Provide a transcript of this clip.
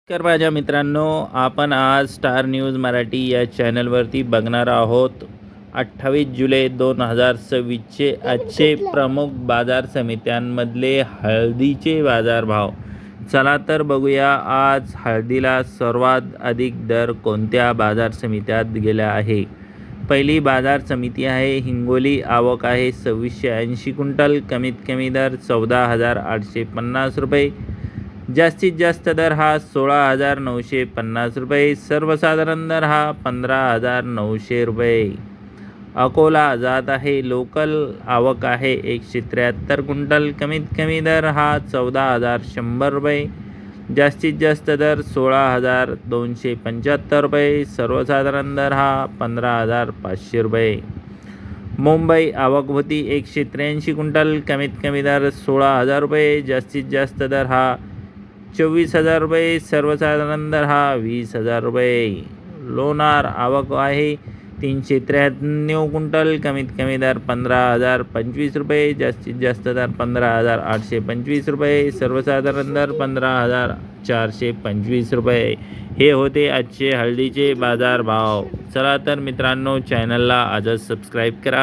नमस्कार माझ्या मित्रांनो, आपण आज स्टार न्यूज मराठी या चॅनलवरती बघणार आहोत 28 जुलै 2026चे आजचे प्रमुख बाजार समित्यांमधले हळदीचे बाजारभाव। चला तर बघूया आज हळदीला सर्वात अधिक दर कोणत्या बाजार समित्यात गेला आहे। पहिली बाजार समिती आहे हिंगोली। आवक आहे 2680 क्विंटल। कमीत कमी दर 14,850 रुपये। जास्तीत जास्त दर हा 16,950 रुपये। सर्वसाधारण दर हा 15,900 रुपये। अकोला जात आहे लोकल। आवक आहे 173 क्विंटल। कमीत कमी दर हा 14,100 रुपये। जास्तीत जास्त दर 16,275 रुपये। सर्वसाधारण दर हा 15,500 रुपये। मुंबई आवक होती 183 क्विंटल। कमीत कमी दर 16,000 रुपये। जास्तीत जास्त दर हा 24,000 रुपये। सर्वसाधारण दर हा 20,000 रुपये। लोणार आवक आहे 393 क्विंटल। कमीत कमी दर 15,025 रुपये। जास्तीत जास्त दर 15,825 रुपये। सर्वसाधारण दर 15,425 रुपये। हे होते आजचे हळदीचे बाजार भाव। चला तर मित्रांनो, चॅनलला आजच सबस्क्राईब करा।